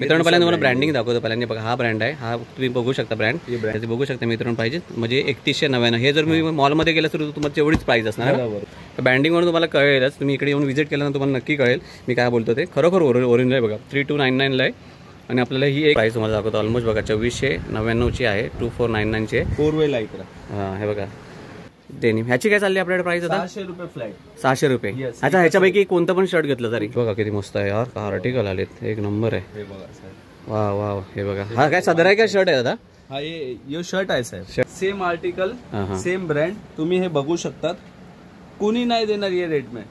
मित्रांनो पहिल्यांदा तुम्हाला ब्रँडिंग दाखवतो. पहिल्यांदा बघा हा ब्रँड आहे, हा तुम्ही बघू शकता ब्रँड बघू शकता मित्रांनो. पाहिजे म्हणजे 3199. हे जर मी मॉलमध्ये गेलं तर तुम्हाला तेवढीच प्राइस असणार. तर ब्रँडिंगवरून तुम्हाला कळेलच. तुम्ही इकडे येऊन व्हिजिट केल्यानंतर तुम्हाला नक्की कळेल मी काय बोलतो ते. खरोखर ओरिजिनल आहे बघा. 3299 आहे आणि आपल्याला ही एक प्राइस तुम्हाला दाखवतो. ऑलमोस्ट बघा 2499 आहे. 2499 आहे. 4 वे लाईट. हां हे बघा डेनिम. ह्याची काय चालली आपल्याकडे प्राइस आता? 600 रुपये फ्लॅट. 600 रुपये. अच्छा ह्याच्यापैकी कोणतं पण शर्ट घेतलं तरी बघा किती मस्त आहे यार. आर्टिकल आलेत एक नंबर आहे. हे बघा सर. वा वा हे बघा. हा काय सदर आहे का शर्ट आहे दादा? हा ये शर्ट आहे साहेब. Same article same brand. तुम्ही हे बघू शकतात. कोणी नाही देणार ये रेट में.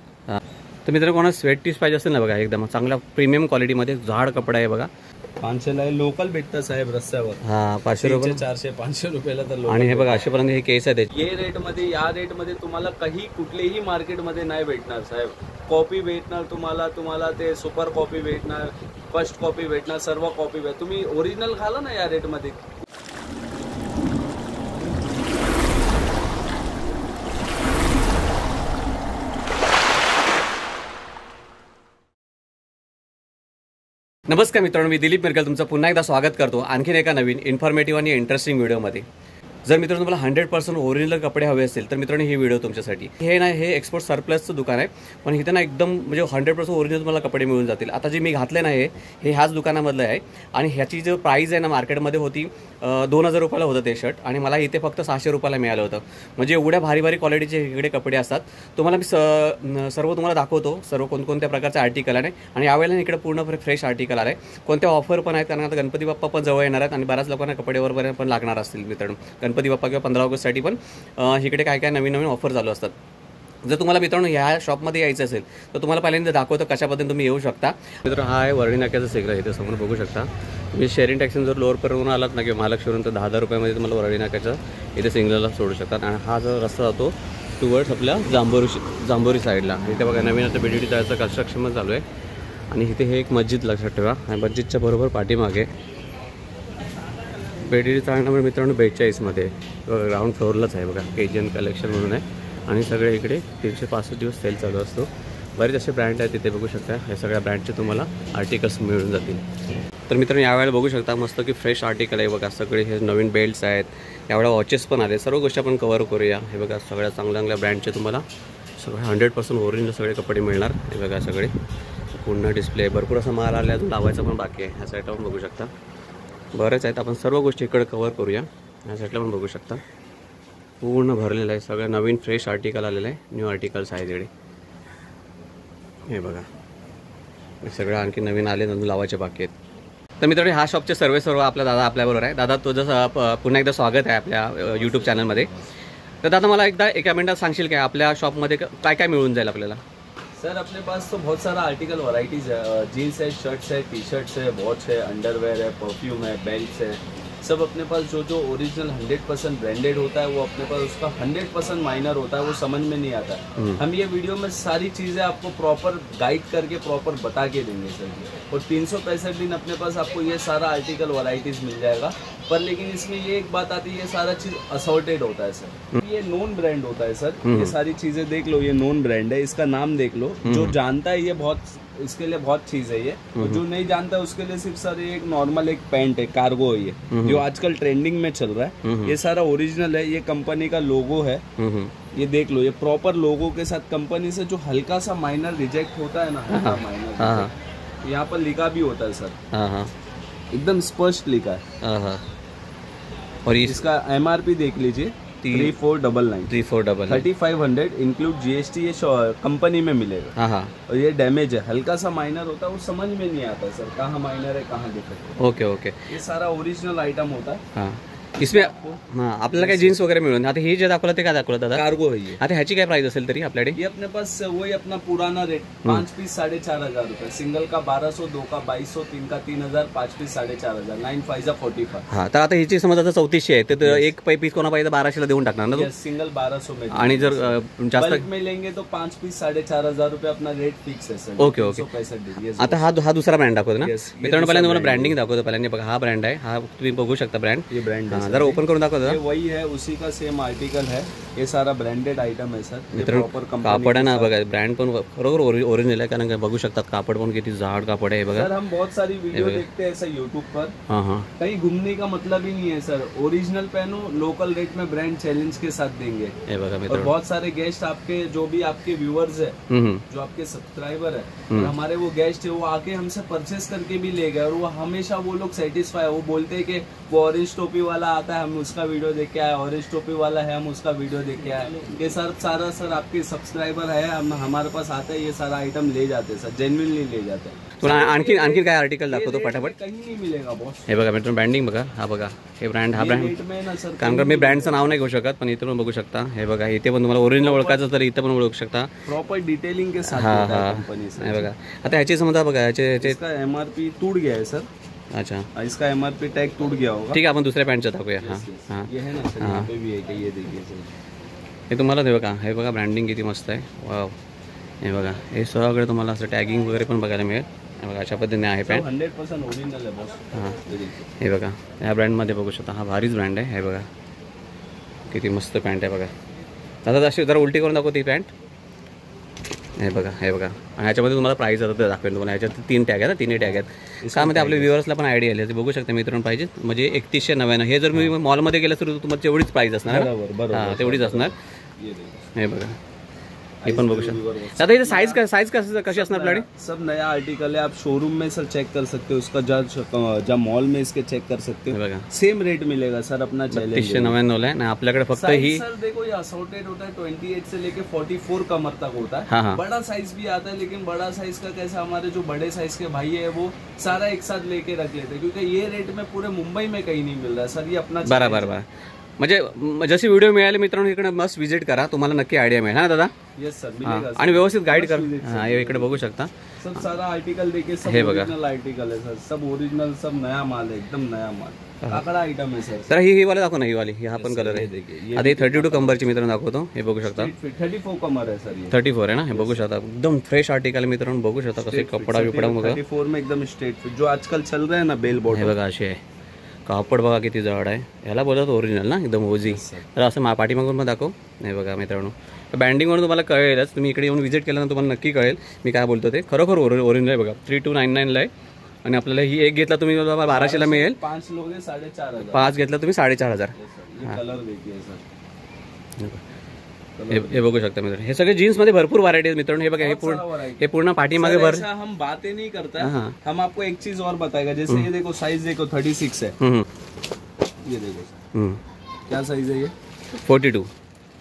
तर मित्रांनो कोणा स्वेट टीज पाहिजे असेल ना बघा एकदम चांगला प्रीमियम क्वालिटीमध्ये जाड कपडा आहे बघा. 500ला लोकल भेटतं साहेब रस्त्यावर. हा 500 रुपये 400-500 रुपयाला तर. आणि हे बघा अशापर्यंत हे केस आहेत. ये रेट मध्ये या रेट मध्ये तुम्हाला काही कुठलेही मार्केटमध्ये नाही भेटणार साहेब. कॉपी भेटणार तुम्हाला ते सुपर कॉपी भेटणार, फर्स्ट कॉपी भेटणार, सर्व कॉपी भेटणार. तुम्ही ओरिजिनल घाला ना या रेट मध्ये. नमस्कार मित्रांनो, मी दिलीप मिरकल तुमचं पुन्हा एकदा स्वागत करतो आणखीन एका नवीन इन्फॉर्मेटिव्ह आणि इंटरेस्टिंग व्हिडिओमध्ये. जर मित्रांनो तुम्हाला 100% ओरिजिनल कपडे हवे असतील तर मित्रांनो ही व्हिडिओ तुमच्यासाठी. हे ना हे एक्सपोर्ट सरप्लसचं दुकान आहे, पण इथं ना एकदम म्हणजे 100% ओरिजिनल तुम्हाला कपडे मिळून जातील. आता जे मी घातले ना हे ह्याच दुकानामधलं आहे आणि ह्याची जो प्राईस आहे ना मार्केटमध्ये होती 2000 रुपयाला होतं ते शर्ट आणि मला इथे फक्त 600 रुपयाला मिळालं होतं. म्हणजे एवढ्या भारी भारी क्वालिटीचे इकडे कपडे असतात. तुम्हाला मी सर्व तुम्हाला दाखवतो सर्व कोणकोणत्या प्रकारचे आर्टिकल आहे आणि यावेळेला इकडे पूर्ण फ्रेश आर्टिकल आलं आहे. कोणत्या ऑफर पण आहेत कारण आता गणपती बाप्पा पण जवळ येणार आहेत आणि बऱ्याच लोकांना कपडेवर पण लागणार असतील मित्रांनो. गणपती बाप्पा किंवा 15 ऑगस्टसाठी पण इकडे काय काय नवीन ऑफर चालू असतात. जर तुम्हाला मित्रांनो ह्या शॉपमध्ये यायचं असेल तर तुम्हाला पहिल्यांदा दाखवतो कशा पद्धतीने तुम्ही येऊ शकता. मित्रांनो हा आहे वर्णी नाक्याचा सिग्नल. इथे समोर बघू शकता तुम्ही. शेअरिंग टॅक्सी जर लोअर करून आलात ना किंवा महालक्ष्मीवरून तर 10,000 रुपयामध्ये तुम्हाला वर्णी नाक्याचा इथे सिग्नलला सोडू शकतात. आणि हा जो रस्ता जातो टुवर्ड्स आपल्या जांभोरी साईडला. इथे बघा नवीन आता बीडीडी जायचं कन्स्ट्रक्शन पण चालू आहे आणि इथे हे एक मस्जिद लक्षात ठेवा आणि मस्जिदच्या बरोबर पाठीमागे बेडीडी चालण्यामुळे मित्रांनो 42मध्ये ग्राउंड फ्लोअरलाच आहे बघा. केजीएन कलेक्शन म्हणून आहे आणि सगळे इकडे 365 दिवस सेल चालू असतो. बरेच असे ब्रँड आहेत तिथे बघू शकता. हे सगळ्या ब्रँडचे तुम्हाला आर्टिकल्स मिळून जातील. तर मित्रांनो यावेळेला बघू शकता मस्त की फ्रेश आर्टिकल आहे बघा. सगळे हे नवीन बेल्ट्स आहेत, यावेळेला वॉचेस पण आले. सर्व गोष्टी आपण कव्हर करूया. हे बघा सगळ्या चांगल्या ब्रँडचे तुम्हाला सगळे 100% ओरिजिनल सगळे कपडे मिळणार. हे बघा सगळे पूर्ण डिस्प्ले भरपूर असा माल आला अजून लावायचा पण बाकी आहे. ह्या साईडला पण बघू शकता बरेच आहेत. आपण सर्व गोष्टी इकडे कव्हर करूया. ह्या साईडला पण बघू शकता पूर्ण भरलेलं आहे. सगळं नवीन फ्रेश आर्टिकल आलेलं आहे. न्यू आर्टिकल्स आहेत इकडे. हे बघा सगळं आणखी नवीन आले अजून लावायचे बाकी आहेत. तर मित्रांनो ह्या शॉपचे सर्व आपला दादा आपल्याबरोबर आहे. दादा तुझं पुन्हा एकदा स्वागत आहे आपल्या यूट्यूब चॅनलमध्ये. तर दादा मला एकदा एका मिनिटात सांगशील काय आपल्या शॉपमध्ये काय काय मिळून जाईल आपल्याला? सर अपने पास तो बहुत सारा आर्टिकल वैरायटीज है. जीन्स है, शर्ट्स है, टी शर्ट्स है, वॉच है, अंडरवेयर है, परफ्यूम है, बेल्ट्स है. सब अपने पास जो ओरिजिनल 100% ब्रांडेड होता है वो अपने पास उसका 100% माइनर होता है. वो समझ में नहीं आता है. हम ये वीडियो में सारी चीज़ें आपको प्रॉपर गाइड करके प्रॉपर बता के देंगे सर. और 365 दिन अपने पास आपको ये सारा आर्टिकल वैरायटीज मिल जाएगा. पर लेकिन इसमें ये एक बात आती है, ये सारा चीज़ असॉर्टेड होता है सर. ये नॉन ब्रांड होता है सर. ये सारी चीज़ें देख लो, ये नॉन ब्रांड है. इसका नाम देख लो. जो जानता है ये बहुत इसके लिए बहुत चीज है ये. तो जो नहीं जानता है उसके लिए सिर्फ सर ये एक नॉर्मल एक पैंट है, कार्गो है ये जो आजकल ट्रेंडिंग में चल रहा है. ये सारा ओरिजिनल है. ये कंपनी का लोगो है. ये देख लो, ये प्रॉपर लोगो के साथ कंपनी से जो हल्का सा माइनर रिजेक्ट होता है ना, माइनर यहाँ पर लिखा भी होता है सर. एकदम स्पष्ट लिखा है. और इसका MRP देख लीजिए 3499 3500 इंक्लूड GST. ये कंपनी में मिलेगा. हाँ. और ये डैमेज है, हल्का सा माइनर होता है, वो समझ में नहीं आता सर कहाँ माइनर है कहाँ डिफेक्ट है. ओके. ये सारा ओरिजिनल आइटम होता है. हाँ. इसमें हाँ आपल्याला काय जीन्स वगैरे मिळून. आता हे जे दाखवलं ते काय दाखवलं दादा? कार्गो है ये. आता ह्याची काय प्राइस असेल तरी आपल्याकडे? ये अपने पास वही अपना पुराना रेट 5 पीस 4500 रुपये. सिंगल का 1200, 2 का 2200, 3 का 3000, 5 पीस 4500, 9 5 45. हा तर आता ह्याची समज आता 3400 आहे तर एक पीस कोणा पाहिजे 1200 ला देऊन टाकणार ना? सिंगल 1200 में. आणि जर जास्त में लेंगे तो 5 पीस 4500 रुपये अपना रेट फिक्स है सर. ओके. आता हा दुसरा ब्रँड दाखवतो ना मित्रांनो. पहिल्यांदा तुम्हाला ब्रँडिंग दाखवतो. पहिल्यांदा बघा हा ब्रँड आहे. हा तुम्ही बघू शकता ब्रँड. ये ब्रँड सर, जरा ओपन करून दाखवा ये जरा. वही है, उसी का सेम आर्टिकल है. ये सारा ब्रांडेड आइटम है सर. ये मित्रांनो proper company कापड आहे के ना साथ. बघा, ब्रँड पण खरोखर ओरिजिनल आहे. कारण काय बघू शकतात कापड पण किती जाड कापड आहे बघा. सर हम बहुत सारी वीडियो देखते हैं सर यूट्यूब पर. हां हां कहीं घूमने का मतलब ही नहीं है सर. ओरिजिनल पहनो, लोकल रेट में ब्रांड चैलेंज के साथ देंगे. हे बघा और मित्रांनो. बहुत सारे गेस्ट आपके जो भी आपके व्यूअर्स है, जो आपके सब्सक्राइबर है, और हमारे वो गेस्ट है, वो आके हमसे परचेस करके भी ले गए और वो हमेशा वो लोग सेटिस्फाई. वो बोलते हैं कि वो ऑरेंज टोपी वाला आता है, हम उसका वीडियो देख के आए. ऑरेंज टोपी वाला है, हम उसका वीडियो देख के आए. ये सर सारा सर आपके सब्सक्राइबर है, हम हमारे पास आते हैं, ये सारा आइटम ले जाते हैं सर, जेन्युइनली ले जाते हैं. तुला आणखी काय आर्टिकल दाखवतो फटाफट. कहीं नहीं मिलेगा बॉस. हे बघा मित्रांनो ब्रँडिंग बघा. हा बघा हे ब्रँड, हा ब्रँड. रेट में ना सर. कारण का मी ब्रँडचं नाव नाही घेऊ शकत, पण इथे पण बघू शकता. हे बघा इथे पण तुम्हाला ओरिजिनल ओळखायचं तर इथे पण ओळखू शकता. प्रॉपर डिटेलिंग के साथ हाँ, देता है हाँ. कंपनी से. हे बघा आता ह्याची समजा बघा ह्याचे इसका एमआरपी टूट गया है सर. अच्छा इसका एमआरपी टैग टूट गया होगा. ठीक आहे, आपण दुसऱ्या पॅन्टचं दाखवूया. हां हां ये है ना सर, यहाँ पे भी है कि ये देखिए सर. हे तुम्हाला हे बघा, हे बघा ब्रँडिंग किती मस्त आहे. वाव. हे बघा हे सगळं तुम्हाला असं टॅगिंग वगैरे पण बघायला मिळेल. हे बघा अशा पद्धतीने आहे पॅन्ट. 100% ओरिजिनल है बॉस. हां ये देखिए. हे बघा ह्या ब्रँडमध्ये बघू शकता. हा भारीच ब्रँड आहे. हे बघा किती मस्त पॅन्ट आहे बघा. दादा अशी जरा उलटी करून दाखवते ही पॅन्ट. हे बघा हे बघा. आणि ह्याच्यामध्ये तुम्हाला प्राईस आता दाखवेल तुम्हाला. ह्याच्यात 3 टॅग आहेत ना, 3 टॅग आहेत. का म्हणजे आपल्या व्ह्युअर्सला पण आयडिया आली. ते बघू शकता मित्रांनो पाहिजे म्हणजे 3199. हे जर मी मॉलमध्ये गेलं तर तुम्हाला तेवढीच प्राईस असणार. बरोबर हां तेवढीच असणार. ये देखिए. हे बघा हे पण बघू शकता. आता इथे साईज कशी असणार आपल्याकडे. सब नया आर्टिकल है. आप शोरूम में सर चेक कर सकते हो उसका. जब मॉल में इसके चेक कर सकते हे हो. बघा सेम रेट मिलेगा सर. अपना चैलेंज 3199 आहे. आणि आपल्याकडे फक्त ही सर देखो ये असॉर्टेड होता है. 28 से लेके 44 कमर तक होता है. हाँ, हाँ. बड़ा साइज भी आता है, लेकिन बड़ा साइज का कैसा, हमारे जो बड़े साइज के भाई है वो सारा एक साथ लेके रख लेते हैं, क्योंकि ये रेट में पूरे मुंबई में कहीं नहीं मिल रहा है सर. ये अपना बरोबर बरोबर. म्हणजे जशी व्हिडिओ मिळाले मित्रांनो इकडे मस्त विजिट करा, तुम्हाला नक्की आयडिया मिळेल. हा दादा. यस सर हां मिलेगा. आणि व्यवस्थित गाईड कर. हां हे इकडे बघू शकता. सब सारा आर्टिकल देखिए, सब हे बघा. ओरिजिनल आर्टिकल है सर. सब ओरिजिनल, सब नया माल है, एकदम नया माल. आकड़ा आइटम है सर. तर ही वाला दाखव ना, ही वाली. हा पण कलर ये आहे. देखिए. आता ही 32 कंबरची मित्रांनो दाखवतो. हे बघू शकता. 34 कमर है सर. ये 34 आहे ना. हे बघू शकता एकदम फ्रेश आर्टिकल मित्रांनो. बघू शकता कसे कपडा बिपडा बघा. 34 में एकदम स्ट्रेट फिट, जो आजकल चल रहा है ना बेल हे बॉटम. बघा असे आहे. कापड बघा किती जड आहे. ह्याला बोलतात ओरिजिनल ना, एकदम ओजी. तर असं पाठीमागून पण दाखव. हे बघा मित्रांनो बँडिंगवरून तुम्हाला कळेलच. तुम्ही इकडे येऊन व्हिजिट केल्यानंतर तुम्हाला नक्की कळेल मी काय बोलतो ते. खरोखर ओरिजिनल आहे बघा. 3299 ला आहे. आणि आपल्याला ही एक घेतला तुम्ही 1200 मिळेल. 5 लोग 4,500. 5 घेतला तुम्ही 4,500. ये कलर देखिए सर. हे बघू शकता मित्रांनो. हे सगळे जीन्स मध्ये भरपूर व्हरायटी आहेत मित्रांनो. हे बघा हे पूर्ण पाठीमागे भर. ऐसा हम बातें नहीं करता है. हाँ. हम आपको एक चीज और बताएगा. जैसे ये देखो साइज देखो 36 है. ये देखो सर. क्या साइज है ये. 42.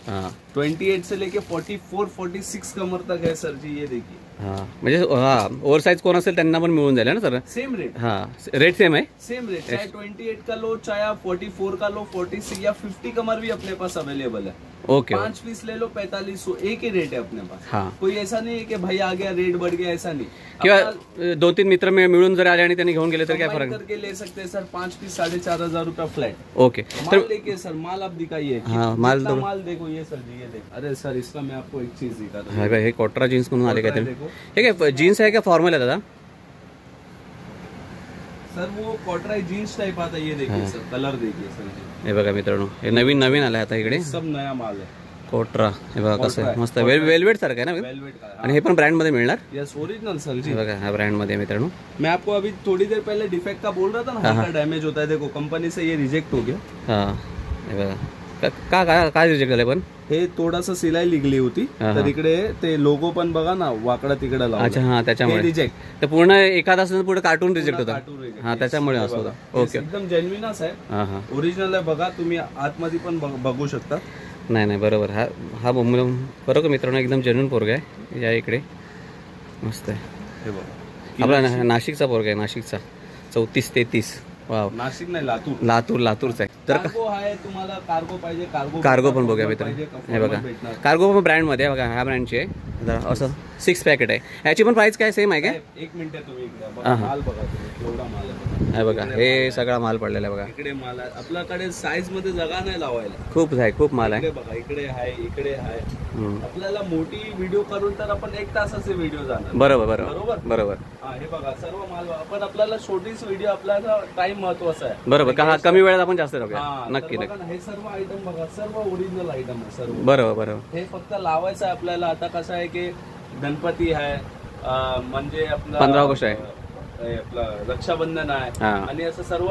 हाँ 28 से लेके 44 46 कमर तक है सर जी. ये देखिए. हाँ म्हणजे हा ओव्हर साईज कोण असेल त्यांना पण मिळून जाईल ना सर. Same rate. हाँ रेट सेम है. Same rate. चाहे 28 का लो, चाहे आप 44 का लो, 46 या 50 कमर भी अपने पास अवेलेबल है. ओके 5 पीस ले लो 4500. एक ही रेट है अपने पास. हाँ. कोई ऐसा नहीं है कि भाई आ गया रेट बढ़ गया, ऐसा नहीं. किंवा 2-3 मित्र मिळून जर आले आणि त्यांनी घेऊन गेले तर काय combine फरक. करके ले सकते हैं सर. 5 पीस 4,500 रुपया फ्लैट. ओके माल देखिए सर. माल आप दिखाइए. हाँ, माल कितना तो- माल देखो. ये सर जी ये देखो. अरे सर इसका मैं आपको एक चीज दिखा दूं. हा हे कॉटरा जीन्स म्हणून आले का ते. देखो हे काय जीन्स आहे का फॉर्मल आहे दादा. सर वो कॉटराई जीन्स टाइप आता है. ये देखिए सर. कलर देखिए सर जी. हे बघा मित्रांनो हे नवीन आलं आता इकडे सब नया माल है. कोटरा. हे बघा कसं आहे मस्त वेलवेट सारखं आहे ना. वेलवेट का. आणि हे पण ब्रँड मध्ये मिळणार. यस ओरिजिनल सर जी. हे बघा हा ब्रँड मध्ये मित्रांनो. मैं आपको अभी थोड़ी देर पहले डिफेक्ट का बोल रहा था ना, हल्का डैमेज होता है. देखो कंपनी से ये रिजेक्ट हो गया. हा हे बघा काय रिजेक्ट झालं पण. हे थोडासा सिलाई निघली होती. तर इकडे ते लोगो पण बघा ना वाकडा तिकडे लावला. अच्छा हा त्याच्यामुळे रिजेक्ट. तर पूर्ण एखादा असं पुढे कार्टून रिजेक्ट होता. Cartoon reject. हा त्याच्यामुळे असं होतं. ओके एकदम जेन्युइनच आहे. हा हा ओरिजिनल आहे बघा. तुम्ही आतमध्ये पण बघू शकता. नाही बरोबर. हा बरोबर मित्रांनो एकदम जेन्युइन पोरगा आहे. या इकडे मस्त आहे. हे बघा आपला नाशिकचा पोरगा आहे. नाशिकचा 34-33. वाव. नाशिक नाही लातूरचा आहे. तर कार्गो आहे. तुम्हाला कार्गो पाहिजे कार्गो पण बघूया मित्रांनो. हे बघा कार्गो पण ब्रँड मध्ये आहे बघा. ह्या ब्रँडची आहे. असं 6 पॅकेट आहे. ह्याची पण प्राइस काय सेम आहे काय? एक मिनिट तुम्ही इकडे बघा, माल बघा तुम्ही एवढा माल आहे. हे बघा हे सगळा माल पडलेला आहे बघा. इकडे माल आहे आपल्याकडे, साईज मध्ये जागा नाही लावायला. खूप आहे, खूप माल आहे. इकडे बघा, इकडे आहे, इकडे आहे. आपल्याला मोठी व्हिडिओ करून तर आपण 1 तासाचे व्हिडिओ जाणार. बरोबर बरोबर बरोबर बरोबर. हा हे बघा सर्व माल. आपण आपल्याला छोटीच व्हिडिओ, आपल्याला टाइम महत्वाचा आहे. बरोबर का? कमी वेळात आपण जास्त करूया. नक्की बघा ना, हे सर्व आयटम बघा, सर्व ओरिजिनल आयटम आहे सर्व. बरोबर बरोबर. हे फक्त लावायचं आहे आपल्याला. आता कसं आहे की गणपती आहे, म्हणजे आपला 15 ऑगस्ट आहे, आपलं रक्षाबंधन आहे, हा. आणि असं सर्व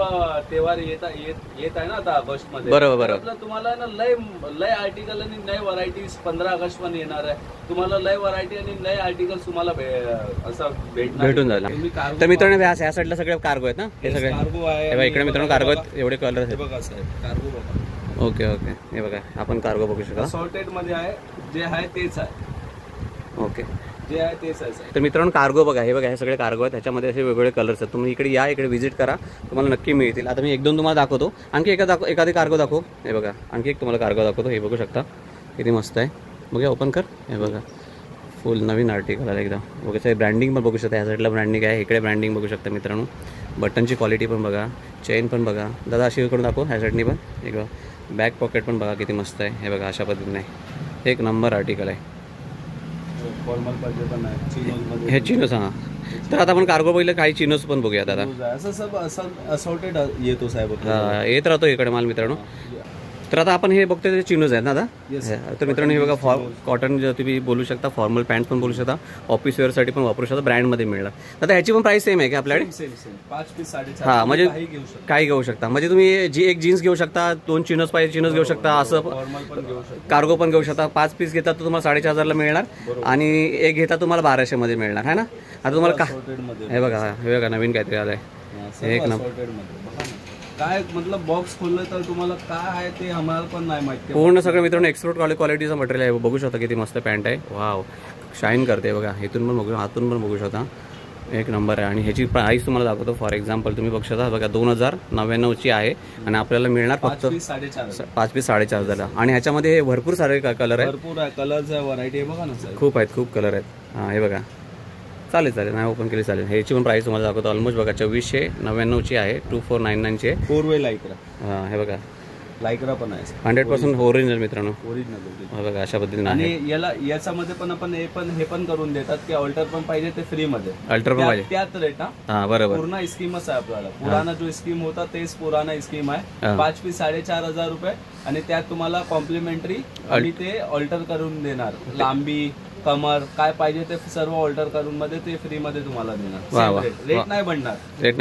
तेव्हार येत आहे ना आता ऑगस्ट मध्ये. बरोबर बरोबर. आपलं तुम्हाला ना लय आर्टिकल आणि लय व्हरायटीज 15 ऑगस्ट पण येणार आहे. तुम्हाला लय व्हरायटी आणि लय आर्टिकल तुम्हाला असं भेटून जाईल. तर मित्रांनो ह्या साईडला सगळे कार्गो आहेत ना, हे सगळे कार्गो आहे. हे बघा इकडे मित्रांनो कार्गो आहेत, एवढे कलर आहेत. बघा साहेब कार्गो बघा. Okay okay. हे बघा आपण कार्गो बघू शकता. सॉर्टेड मध्ये आहे, जे आहे तेच आहे. ओके, जे आहे तेच आहे. तर मित्रांनो कार्गो बघा, हे बघा हे सगळे कार्गो आहेत. त्याच्यामध्ये असे वेगवेगळे कलर्स आहेत. तुम्ही इकडे या, इकडे व्हिजिट करा, तुम्हाला नक्की मिळतील. आता मी 1-2 तुम्हाला दाखवतो. आणखी एखादी कार्गो दाखव. हे बघा आणखी एक तुम्हाला कार्गो दाखवतो. हे बघू शकता किती मस्त आहे. बघा ओपन कर. हे बघा फुल नवीन आर्टिकल आहे एकदम. बघा ब्रँडिंग पण बघू शकता. ह्या साईडला ब्रँडिंग आहे, इकडे ब्रँडिंग बघू शकता मित्रांनो. बटनची क्वालिटी पण बघा, चेन पण बघा. दादा अशी करून दाखव. ह्या साईडनी पण एक बॅक पॉकेट पण बघा किती मस्त आहे. हे बघा अशा पद्धतीने एक नंबर आर्टिकल आहे. फॉर्मल पाहिजे पण आहे. हे चिनोस. हां, तर आता आपण कार्गो बघितलं, काही चिनोस पण बघूया दादा. असं सब असॉर्टेड येतो साहेब. येत राहतो इकडे माल मित्रांनो. तर आता आपण हे बघतोय ते चिनोज आहेत ना दादा. तर मित्रांनो हे बघा कॉटन जे तुम्ही बोलू शकता, फॉर्मल पॅन्ट पण बोलू शकता, ऑफिस वेअरसाठी पण वापरू शकता, ब्रँडमध्ये मिळणार. आता ह्याची पण प्राइस सेम आहे का आपल्याकडे? 5 पीस 4.5. हां, म्हणजे काही घेऊ शकता. म्हणजे तुम्ही एक जीन्स घेऊ शकता, 2 चिनोज पाहिजे चिनोज घेऊ शकता, असं कार्गो पण घेऊ शकता. 5 पीस घेता तर तुम्हाला 4,500ला मिळणार, आणि एक घेता तुम्हाला 1200 मध्ये मिळणार है ना. आता तुम्हाला का हे बघा नवीन काहीतरी आलंय. एक नंबर काय मतलब बॉक्स खोललं तर तुम्हाला काय आहे ते आम्हाला पण नाही माहिती. पूर्ण सगळं मित्रांनो एक्सपोर्ट क्वालिटीचं मटेरियल आहे. बघू शकता किती मस्त पॅन्ट आहे. वाव, शाईन करते बघा. इथून पण बघू, हातून पण बघू शकता. एक नंबर आहे. आणि ह्याची प्राइस तुम्हाला दाखवतो. फॉर एक्झाम्पल तुम्ही बघू शकता बघा 2,099ची आहे, आणि आपल्याला मिळणार फक्त 5 पीस 4,500ला. आणि ह्याच्यामध्ये हे भरपूर सारे कलर आहेत, भरपूर आहे कलर्स आहे, व्हरायटी आहे बघा ना सर. खूप आहेत, खूप कलर आहेत. हां हे बघा, चालेल नाही ओपन केली चालेल. ह्याची पण प्राइस तुम्हाला दाखवतो. ऑलमोस्ट बघा 2,499ची आहे, 2,499ची आहे. 4 वे लायक्रा. हां हे बघा लायक्रा पण आहे 100% ओरिजिनल मित्रांनो. ओरिजिनल बघा अशा पद्धतीने. आणि याच्यामध्ये पण आपण हे पण करून देतात की अल्टर पण पाहिजे ते फ्री मध्ये. अल्टर पण पाहिजे त्यात रेट. हां बरोबर. पूर्ण स्कीमच आहे आपल्याला. पुराणा जो स्कीम होता तेच पुराणा स्कीम आहे. 5 पीस 4,500 रुपये, आणि त्यात तुम्हाला कॉम्प्लिमेंटरी आणि ते अल्टर करून देणार. लांबी, कमर काय पाहिजे ते सर्व ऑल्टर करून मध्ये ते फ्री मध्ये तुम्हाला देणार. रेट नाही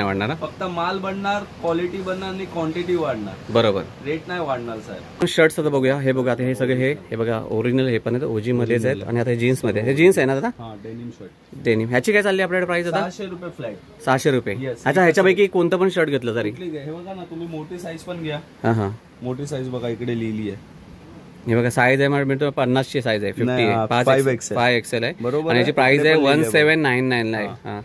वाढणार, फक्त माल बनणार, क्वालिटी बनणार आणि क्वांटिटी वाढणार. बरोबर, रेट नाही वाढणार साहेब. शर्ट्स आता बघूया. हे बघा आता हे सगळे हे बघा ओरिजिनल हे पण आहेत, ओजी मध्येच आहेत. आणि आता हे जीन्स मध्ये, हे जीन्स आहे ना दादा? हां, डेनिम शर्ट. डेनिम. ह्याची काय चालली आपल्याकडे प्राइस आता? 600 रुपये फ्लॅट. 600 रुपये. अच्छा, ह्याच्यापैकी कोणतं पण शर्ट घेतलं तरी? हे बघा ना, तुम्ही मोठी साईज पण घ्या. हां हां, मोठी साईज बघा इकडे लिहिली आहे. हे बघा साईज आहे मला 50ची साईज आहे, 5 XL आहे बरोबर. आणि याची प्राइस आहे 1799 आहे. हां,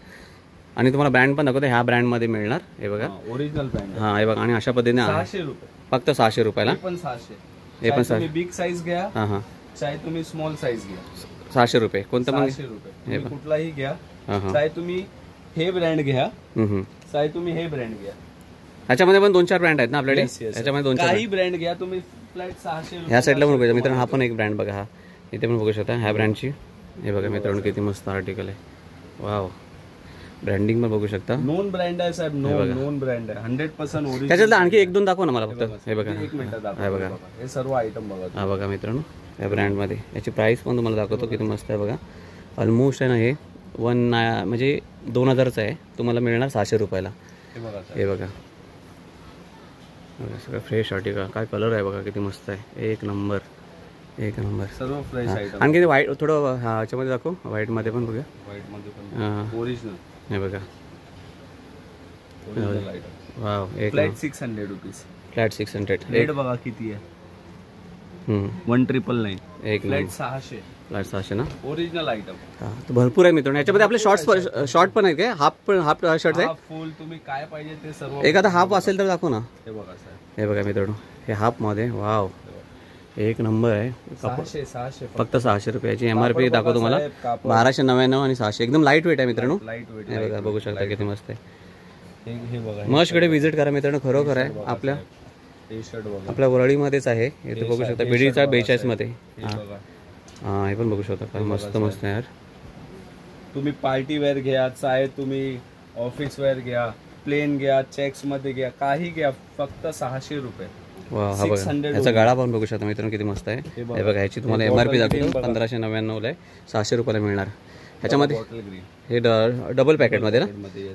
आणि तुम्हाला ब्रँड पण दाखवतो. ह्या ब्रँड मध्ये मिळणार. हे बघा ओरिजिनल ब्रँड. हां हे बघा. आणि अशा पद्धतीने 600 रुपये, फक्त 600 रुपयाला. पण 600. हे पण तुम्ही बिग साईज घ्या. हां हां, चाहे तुम्ही स्मॉल साईज घ्या. 600 रुपये. कोणतं पण 600 रुपये कुठलाही घ्या. हां हां, चाहे तुम्ही हे ब्रँड घ्या, चाहे तुम्ही हे ब्रँड घ्या. ह्याच्यामध्ये पण 2-4 ब्रँड आहेत ना आपल्याकडे. ह्याच्यामध्ये 2-4 काही ब्रँड घ्या तुम्ही. फ्लॅट 600 रुपये. ह्या साईडला पण बघा मित्रांनो, हा पण एक ब्रँड बघा. हा इथे पण बघू शकता ह्या ब्रँडची. हे बघा मित्रांनो किती मस्त आर्टिकल आहे. वाव, ब्रँडिंग पण बघू शकता. नोन ब्रँड आहे साहेब. नोन ब्रँड आहे, 100% ओरिजिनल. त्याच्यातलं आणखी 1-2 दाखवा ना मला फक्त. हे बघा, एक मिनिट हे बघा, हे सर्व आयटम बघा. हा बघा मित्रांनो या ब्रँडमध्ये. याची प्राइस पण तुम्हाला दाखवतो किती मस्त आहे बघा. ऑलमोस्ट आहे ना हे म्हणजे 2,000चं आहे, तुम्हाला मिळणार 600 रुपयाला. हे बघा सगळं फ्रेश आर्टिकल. काय कलर आहे बघा किती मस्त आहे. एक नंबर, एक नंबर, सर्व फ्रेश आयटम. आणखी व्हाईट थोडं ह्याच्यामध्ये दाखव. व्हाईट मध्ये पण बघूया. व्हाईट मध्ये पण ओरिजिनल. हे बघा ओरिजिनल आयटम. वाव, एक फ्लॅट 600 रुपीस. फ्लॅट 600. रेट बघा किती आहे. 1999. एक फ्लॅट 600. फ्लॅट 600 ना. Original item. तर भरपूर आहे मित्रांनो. याच्यामध्ये आपले शॉर्ट पण आहे काय? हाफ शर्ट आहे. फुल तुम्ही काय पाहिजे ते सर्व. एखादा हाफ असेल तर दाखव ना. हे बघा साहेब, हे बघा मित्रांनो हे हाफ मध्ये. वाव, एक नंबर आहे. 600 फक्त 600 रुपयाची MRP दाखवतो तुम्हाला. 1299 आणि 600 एकदम लाईट वेट आहे मित्रांनो. लाईट वेट हे बघा बघू शकता किती मस्त आहे. हे बघा मशकडे व्हिजिट करा मित्रांनो, खरोखर आहे. आपल्या टी शर्ट बघा, आपल्या वरळीमध्येच आहे. इथे बघू शकता BD चा 42 मध्ये. हे बघा, हां हे पण बघू शकता. काय मस्त मस्त आहे यार. तुम्ही पार्टी वेअर घ्या, चाहे तुम्ही ऑफिस वेअर घ्या, प्लेन घ्या, चेक्स मध्ये घ्या, काही घ्या, फक्त 600 रुपये. वा हा बघा, याचा गाळा पण बघू शकता मित्रांनो किती मस्त आहे. हे बघा, ह्याची तुम्हाला MRP दाखवतो 1599 आहे, 600 रुपयाला मिळणार. ह्याच्यामध्ये हे डबल पॅकेटमध्ये ना,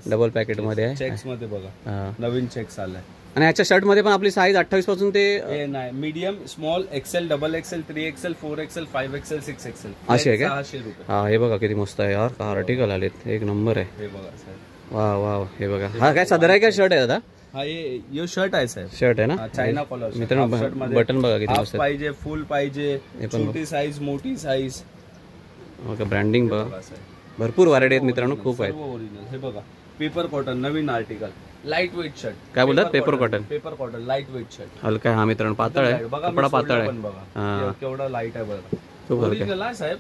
डबल पॅकेटमध्ये आहे. चेक्स मध्ये बघा, नवीन चेक्स आलाय. आणि ह्याच्या शर्टमध्ये पण आपली साईज 28 पासून ते नाही, medium, small, XL, double XL, 3XL, 4XL, 5XL, 6XL अशी आहे का? 600 रुपये. हा हे बघा किती मस्त आहे यार, आर्टिकल आलेत, एक नंबर आहे. हे बघा साहेब, वा वा, हे बघा. हा काय सदर आहे का शर्ट आहे दादा? हा ये शर्ट आहे साहेब, शर्ट आहे ना, चायना कॉलर. मित्रांनो बटन बघा किती मस्त आहे. पाहिजे, फुल पाहिजे, छोटी साईज, मोठी साईज. ब्रँडिंग बघा, भरपूर व्हरायटी आहेत मित्रांनो, खूप आहेत. ओरिजिनल. हे बघा, पेपर कॉटन नवीन आर्टिकल, लाईट वेट शर्ट. काय बोलतात? Paper cotton. Paper cotton lightweight shirt. हलका आहे हा मित्रांनो, पातळ आहे, कपडा पातळ आहे. बघा केवढा लाईट आहे बघा. खूप हलका ओरिजिनल आहे साहेब,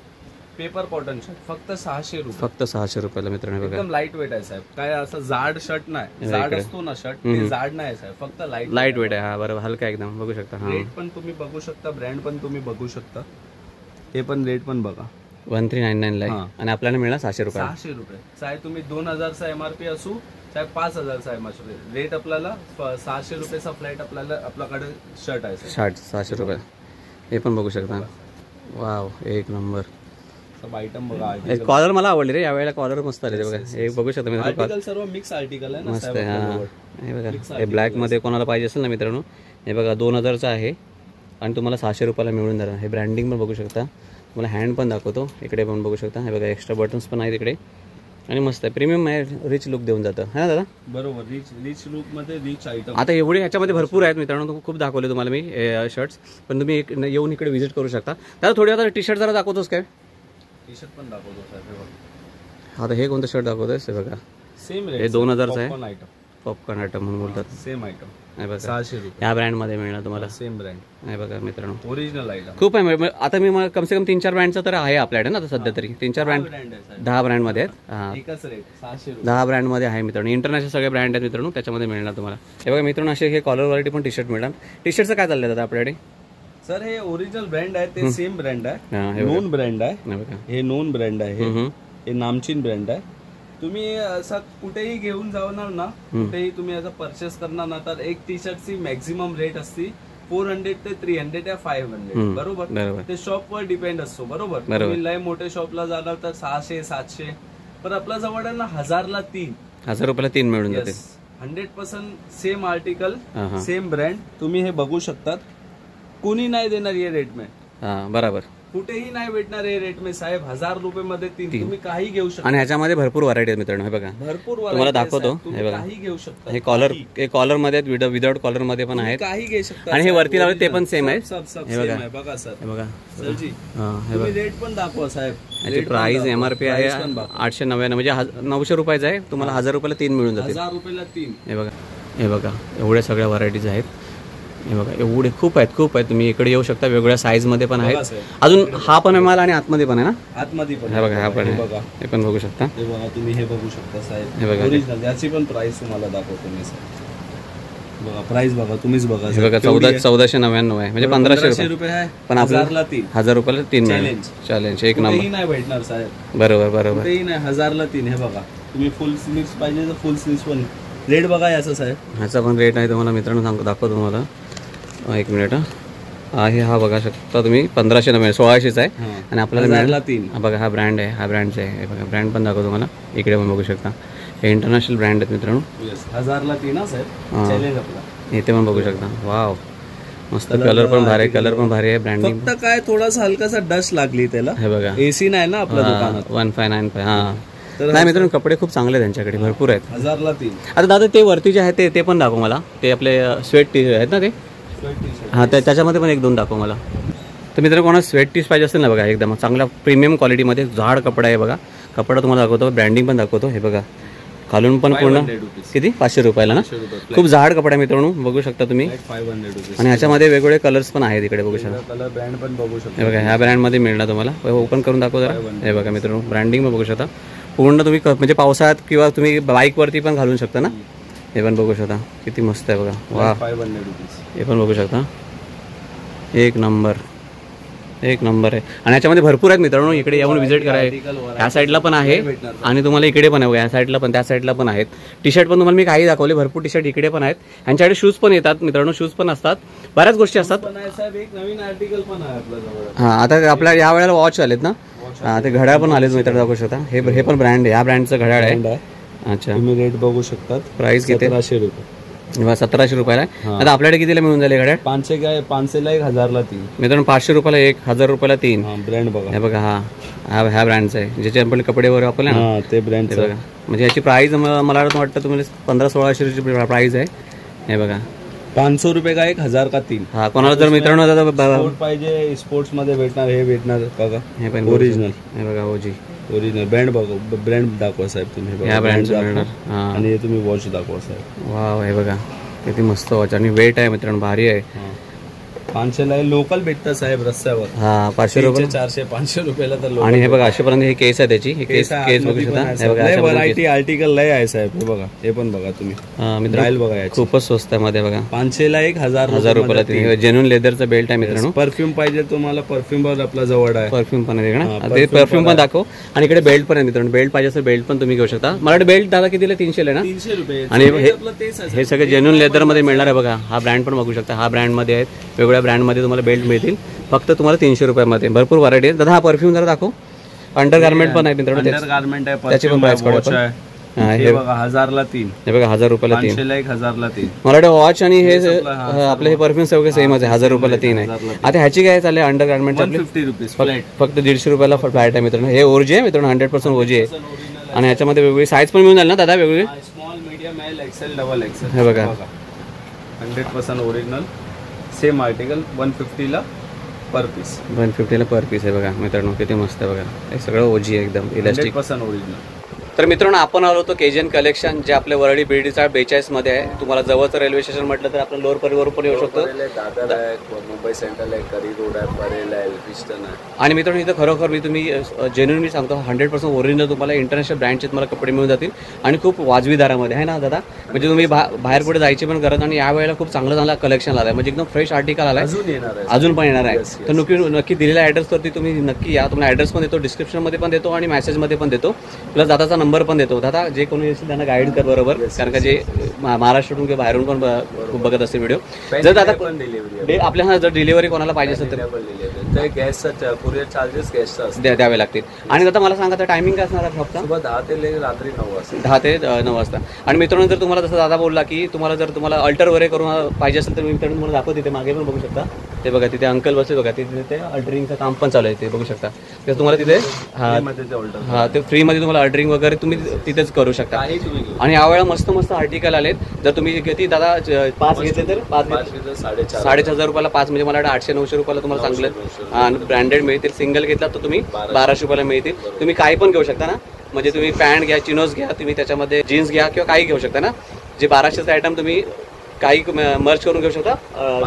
पेपर कॉटन शर्ट, फक्त 600 रुपये. फक्त 600 रुपयाला मित्रांनो बघा. एकदम लाईट वेट आहे साहेब, काय असं जाड शर्ट नाही. जाड असतो ना शर्ट, ते जाड नाही साहेब, फक्त लाईट वेट आहे. हा बरोबर, हलका एकदम बघू शकता. हा रेट पण तुम्ही बघू शकता, ब्रँड पण तुम्ही बघू शकता. हे पण रेट पण बघा, 1399 ला आहे आणि आपल्याला मिळणार 600 रुपये. 600 रुपये. चाहे तुम्ही 2000 चा MRP असू, चाहे 5000 चा MRP, रेट आपल्याला 600 रुपयाचा फ्लॅट आपल्याकडे शर्ट आहे. शर्ट 600 रुपये. हे पण बघू शकता. वाव, एक नंबर. सब आयटम बघा. कॉलर मला आवडले रे, यावेळेला कॉलर मस्त आले बघा. हे बघू शकता मित्रांनो, आर्टिकल सर्व मिक्स आर्टिकल आहे ना, मस्त आहे. हा हे बघा, हे ब्लॅक मध्ये कोणाला पाहिजे असेल ना मित्रांनो, हे बघा 2000चा आहे आणि तुम्हाला 600 रुपयाला मिळून जाणार. हे ब्रँडिंग पण बघू शकता. तुम्हाला हँड पण दाखवतो, इकडे पण बघू शकता. हे बघा, एक्स्ट्रा बटन्स पण आहेत इकडे आणि मस्त आहे. प्रीमियम आहे, रिच लुक देऊन जातं है ना दादा? बरोबर, रिच लुक मध्ये रिच आयटम. आता एवढे ह्याच्यामध्ये भरपूर आहेत मित्रांनो, खूप दाखवले तुम्हाला मी शर्ट्स, पण तुम्ही येऊन इकडे व्हिजिट करू शकता. दादा थोडी आता टी शर्ट जरा दाखवतोस काय? टी शर्ट पण दाखवतो साहेब. आता हे कोणतं शर्ट दाखवतोस? हे बघा, सेम रेट, हे 2000चं आहे. आयटम, पॉपकॉर्न आयटम म्हणून बोलतात. Same item. हे बघा, 600 रुपये. या ब्रँडमध्ये मिळणार तुम्हाला. Same brand. हे बघा मित्रांनो, ओरिजिनल आयटम खूप आहे. आता मी कम से कम 3-4 ब्रँडचं तर आहे आपल्याकडे ना आता सध्या तरी. 3-4 ब्रँड, 10 ब्रँडमध्ये आहेत. हां, एकच रेट 600 रुपये. 10 ब्रँडमध्ये आहे मित्रांनो. इंटरनॅशनल सगळे ब्रँड आहेत मित्रांनो, त्याच्यामध्ये मिळणार तुम्हाला. हे बघा मित्रांनो, असे हे कॉलर व्हरायटी पण टी शर्ट मिळणार. टी शर्टचं काय चाललंय दादा आपल्याकडे? सर हे ओरिजिनल ब्रँड आहे, ते सेम ब्रँड आहे, हां, हे नोन ब्रँड आहे. हे बघा, हे नोन ब्रँड आहे, हे नामचीन ब्रँड आहे. तुम्ही असं कुठेही घेऊन जाणार ना, कुठेही तुम्ही असं परचेस करणार ना, तर एक टी शर्टची मॅक्झिमम रेट असते 400 ते 300 या 500. बरोबर, ते शॉपवर डिपेंड असतो. बरोबर, तुम्ही लय मोठे शॉपला जाणार तर 600-700, पण आपल्या जवळ आहे ना 1000ला 3. 1000 रुपयाला 3 मिळून जाते. 100% सेम आर्टिकल, सेम ब्रँड. तुम्ही हे बघू शकतात, कोणी नाही देणार ये रेट में. हां बरोबर, कुठेही नाही भेटणार हे रेट में साहेब. 1000 रुपये मध्ये 3 तुम्ही काही घेऊ शकता. आणि ह्याच्यामध्ये भरपूर व्हरायटी आहेत मित्रांनो. हे बघा, भरपूर तुम्हाला दाखवतो. हे बघा, काही घेऊ शकता. हे कॉलर, हे कॉलर मध्ये आहेत, विदाउट कॉलर मध्ये पण आहेत. काही घेऊ शकता. आणि हे वरती लावले ते पण सेम आहे. हे बघा, बघा सर, हे बघा सरजी, हे बघा रेट पण दाखवा साहेब. याची प्राइस MRP आहे 899, म्हणजे 900 रुपयाचं आहे. तुम्हाला 1000 रुपयाला 3 मिळून जाते. 1000 रुपयाला 3. हे बघा, हे बघा, एवढ्या सगळ्या व्हरायटीज आहेत. हे बघा, एवढे खूप आहेत, खूप आहेत. तुम्ही इकडे येऊ शकता, वेगवेगळ्या साईज मध्ये पण आहेत. अजून हा पण आहे माल आणि आतमध्ये पण आहे ना, आतमध्ये पण. हे बघा, हा पण आहे, हे पण बघू शकता. हे बघा, तुम्ही हे बघू शकता साहेब. हे बघा, ओरिजिनल. याची पण प्राइस तुम्हाला दाखवतो मी साहेब. बघा प्राइस बघा, तुम्हीच बघा. हे बघा, 1499 आहे, म्हणजे 1500 रुपये आहे. पण आपल्याला 1000 रुपयाला 3 मिळेल. चॅलेंज एक नंबर. नाही भेटणार साहेब. बरोबर, कुठेही नाही. 1000ला 3. हे बघा, तुम्ही फुल स्लीव्स पाहिजे तर फुल स्लीव्स पण. रेट बघा याचा साहेब. ह्याचा पण रेट आहे तुम्हाला मित्रांनो, दाखवतो तुम्हाला. एक मिनिट. आहे हा बघा शकता तुम्ही, 1599, 1600चा आहे. आणि आपल्याला मिळाला 3. बघा, हा ब्रँड आहे, हा ब्रँडचा आहे. बघा, ब्रँड पण दाखवतो तुम्हाला, इकडे पण बघू शकता. हे इंटरनॅशनल ब्रँड आहेत मित्रांनो. 1000ला 3 साहेब. चॅलेंज आपला. इथे पण बघू शकता. वाव, मस्त. कलर पण भारी आहे, कलर पण भारी आहे. ब्रँडिंग फक्त काय थोडासा हलकासा डस्ट लागली त्याला. हे बघा, AC नाही ना आपल्या दुकानात. 1595. हा नाही मित्रांनो, कपडे खूप चांगले त्यांच्याकडे, भरपूर आहेत. 1000ला 3. आता दादा ते वरती जे आहे ते पण दाखव मला. ते आपले स्वेट टी आहेत ना ते. हां, त्याच्यामध्ये पण 1-2 दाखव मला. तर मित्रांनो, कोणाला स्वेट टीज पाहिजे असेल ना, बघा एकदम चांगला प्रीमियम क्वालिटीमध्ये जाड कपडा आहे. बघा, कपडा तुम्हाला दाखवतो, ब्रँडिंग पण दाखवतो. हे बघा, खालून पण पूर्ण 500 rupees. किती 500 रुपयाला ना. 500 रुपये खूप जाड कपडा आहे मित्रांनो, बघू शकता तुम्ही. 500 rupees. आणि ह्याच्यामध्ये वेगवेगळे कलर्स पण आहेत इकडे बघू शकता. कलर ब्रँड पण बघू शकतो. हे बघा ह्या ब्रँडमध्ये मिळणार तुम्हाला. ओपन करून दाखव जरा. हे बघा मित्रांनो ब्रँडिंग पण बघू शकता पूर्ण तुम्ही म्हणजे पावसाळ्यात किंवा तुम्ही बाईकवरती पण घालून शकता ना. हे पण बघू शकता किती मस्त आहे बघा. वा 500 rupees. हे पण बघू शकता एक नंबर आहे. आणि याच्यामध्ये भरपूर आहेत मित्रांनो, इकडे येऊन व्हिजिट करायला. ह्या साईडला पण आहे आणि तुम्हाला इकडे पण आहे बघा, या साईडला पण त्या साईडला पण आहेत. टी शर्ट पण तुम्हाला मी काही दाखवले, भरपूर टी शर्ट इकडे पण आहेत. ह्यांच्याकडे शूज पण येतात मित्रांनो, शूज पण असतात, बऱ्याच गोष्टी असतात. पण आहे साहेब, एक नवीन आर्टिकल पण आहे आपल्याजवळ. हां आता आपल्या या वेळेला वॉच आलेत ना. हां ते घड्याळ पण आलेत मित्रांनो, दाखवू शकता. हे पण ब्रँड आहे, या ब्रँडचं घड्याळ आहे. अच्छा तुम्ही रेट बघू शकतात. प्राइस किती? 1700 रुपये. 1700 रुपयाला आहे. आता आपल्याकडे कितीला मिळून जाईल घड्याळ? 500 काय 500 ला 1000 ला 3 मित्रांनो. 500 रुपयाला 1, 1000 रुपयाला 3. ब्रँड बघा. हे बघा ह्या ब्रँडचं आहे, ज्याचे आपण कपडे वगैरे वापरले ना ते ब्रँड बघा. म्हणजे याची प्राइस मला वाटतं तुम्हाला 1500-1600 प्राइस आहे. हे बघा 500 रुपये का 1, 1000 का 3. हा कोणाला जर मित्रांनो स्पोर्ट पाहिजे, स्पोर्ट्स मध्ये भेटणार, हे भेटणार बघा. हे पण ओरिजिनल. हे बघा ओजी ओरिजिनल ब्रँड बघा. ब्रँड दाखवा साहेब तुम्ही. या ब्रँडचं मिळणार. हां आणि हे तुम्ही वॉच दाखवा साहेब. वाव हे बघा किती मस्त वॉच आणि वेट आहे मित्रांनो, भारी आहे. 500 ला लोकल भेटतं साहेब रस्त्यावर. हा 500 रुपये 400-500 रुपयाला तर. आणि हे बघा अशापर्यंत हे केस आहे त्याची. हे केस बघू शकता. हे बघा व्हरायटी आर्टिकल लय आहे साहेब. हे बघा, हे पण बघा तुम्ही. मित्रांनो बघा याची. खूपच स्वस्त आहे मध्ये बघा. 500 ला 1000 रुपयाला जेन्युइन लेदरचा बेल्ट आहे मित्रांनो. परफ्यूम पाहिजे तुम्हाला, परफ्यूम वर आपला जवळ आहे. परफ्यूम पण आहे ना, ते परफ्यूम पण दाखव. आणि इकडे बेल्ट पण आहे मित्रांनो, बेल्ट पाहिजे असेल बेल्ट पण तुम्ही घेऊ शकता. मला बेल्ट दादा कितीला? 300 ना. 300 रुपये. आणि हे सगळे जेन्युइन लेदर मध्ये मिळणार आहे बघा. हा ब्रँड पण बघू शकता, हा ब्रँड मध्ये आहेत, वेगवेगळ्या ब्रँड मध्ये तुम्हाला बेल्ट मिळतील फक्त तुम्हाला 300 रुपयामध्ये. भरपूर व्हरायटी आहे दादा. हा परफ्यूम जरा दाखव. अंडर गार्मेंट पण आहे मित्रांनो, अंडर गार्मेंट आहे, त्याची पण प्राइस काढू. हे बघा 1000 ला 3. हे बघा 1000 रुपयाला 3. 500 ला 1000 ला 3. मला वॉच आणि हे आपले हे परफ्यूम सगळे सेमच आहे, 1000 रुपयाला 3 आहे. आता ह्याची काय चालले अंडर गार्मेंट 150 रुपीज फक्त 150 रुपयाला फ्लॅट आहे मित्रांनो. हे ओजी आहे मित्रांनो, 100% ओजी आहे. आणि ह्याच्यामध्ये वेगवेगळी साईज पण मिळून जाईल ना दादा, वेगवेगळी small, medium, L, XL, double XL. हे बघा 100% ओरिजिनल सेम आर्टिकल. 150 ला पर पीस. 150 ला पर पीस आहे बघा मित्रांनो, किती मस्त आहे बघा. हे सगळं ओजी आहे एकदम इलास्टिक. 100% ओरिजिनल. तर मित्रांनो आपण आलो होतो केजन कलेक्शन, जे आपल्या वरळी बिर्डीचा 42 मध्ये आहे. तुम्हाला जवळचं रेल्वे स्टेशन म्हटलं तर आपण लोअर परिवरून पण येऊ शकतो. दादर आहे, मुंबई सेंट्रल आहे, करी रोड आहे, परेल आहे, एल्फिस्टन आहे. आणि मित्रांनो इथं खरोखर मी तुम्ही जेन्युइनली सांगतो 100% ओरिजिनल तुम्हाला इंटरनॅशनल ब्रँडचे तुम्हाला कपडे मिळून जातील आणि खूप वाजवी दरामध्ये आहे ना दादा. म्हणजे तुम्ही बाहेर पुढे जायची पण गरज. आणि या वेळेला खूप चांगला कलेक्शन आलाय, म्हणजे एकदम फ्रेश आर्टिकल आलाय, अजून पण येणार आहे. तर नक्की दिलेल्या ॲड्रेसवरती तुम्ही नक्की या. तुम्हाला ॲड्रेस पण देतो, डिस्क्रिप्शनमध्ये पण देतो आणि मेसेजमध्ये पण देतो, प्लस दादाचा नंबर पण देतो. दादा जे कोणी असेल त्यांना गाईड कर बरोबर, कारण का जे महाराष्ट्रातून किंवा बाहेरून पण खूप बघत असते व्हिडिओ. जर दादा आपल्याला जर डिलिव्हरी कोणाला पाहिजे असेल तर गॅसचा कुरिअर चार्जेस गॅसचा द्यावे लागतील. आणि दादा मला सांगा टायमिंग काय असणार आहे शॉपचा? 10 ते रात्री 9 वाजता. 10 ते 9 वाजता. आणि मित्रांनो जर तुम्हाला जसं दादा बोलला की तुम्हाला अल्टर वगैरे करून पाहिजे असेल तर मित्रांनो तुम्हाला दाखवतो, तिथे मागे पण बघू शकता. ते बघा तिथे अंकल बसले बघा, तिथे अल्टरिंगचं काम पण चालू आहे, ते बघू शकता. तर तुम्हाला तिथे हा ते फ्रीमध्ये तुम्हाला अल्टरिंग वगैरे तुम्ही तिथेच करू शकता. आणि यावेळेला मस्त मस्त आर्टिकल आलेत. जर तुम्ही किती दादा 5 घेतले तर 5,500 रुपयाला 5, म्हणजे मला 800-900 रुपयाला तुम्हाला चांगलं ब्रँडेड मिळतील. सिंगल घेतला तर तुम्ही 1200 रुपयाला मिळतील. तुम्ही काही पण घेऊ शकता ना, म्हणजे तुम्ही पॅन्ट घ्या, चिनोज घ्या, तुम्ही त्याच्यामध्ये जीन्स घ्या किंवा काही घेऊ शकता ना. जे 1200चा आयटम तुम्ही काही मर्च करून घेऊ शकता.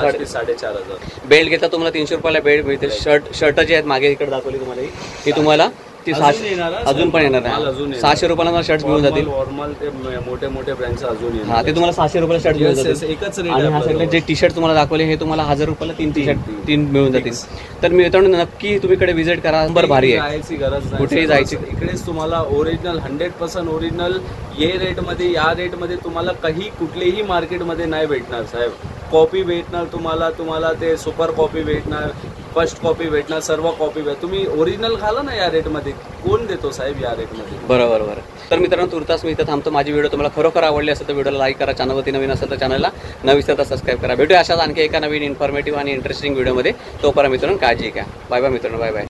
4,500. बेल्ट घेतला तुम्हाला 300 रुपयाला बेल्ट मिळतील. शर्ट जे आहेत मागे इकडे दाखवली तुम्हाला ही तुम्हाला ती 600 अजून पण येणार आहे. 600 रुपयाला मला शर्ट मिळून जातील. नॉर्मल ते मोठे मोठे ब्रँडचे अजून येणार. हा ते तुम्हाला 600 रुपयाला शर्ट मिळून जातील. एकच रेट. आणि हा सगळे जे टी शर्ट तुम्हाला दाखवले हे तुम्हाला 1000 रुपयाला 3 टी शर्ट 3 मिळून जातील. तर मित्रांनो नक्की तुम्ही इकडे व्हिजिट करा, नंबर भारी आहे, जायची गरज नाही, कुठेही जायची. इकडेच तुम्हाला ओरिजिनल 100% ओरिजिनल ये रेटमध्ये, या रेटमध्ये तुम्हाला काही कुठलेही मार्केटमध्ये नाही भेटणार साहेब. कॉपी भेटणार तुम्हाला ते सुपर कॉपी भेटणार, फर्स्ट कॉपी भेटणार, सर्व कॉपी भेटणार. तुम्ही ओरिजिनल घाला ना या रेटमध्ये, कोण देतो साहेब या रेटमध्ये? बरोबर. तर मित्रांनो तुर्तास मी इथं थांबतो. माझी व्हिडिओ तुम्हाला खरोखर आवडली असेल तर व्हिडिओला लाईक करा, चॅनलवरती नवीन असेल तर चॅनलला न विसरता सबस्क्राईब करा. भेटूया अशाच आणखी एका नवीन इन्फॉर्मेटिव्ह आणि इंटरेस्टिंग व्हिडिओमध्ये. तोपर्यंत मित्रांनो काळजी घ्या. बाय बाय मित्रांनो, बाय बाय.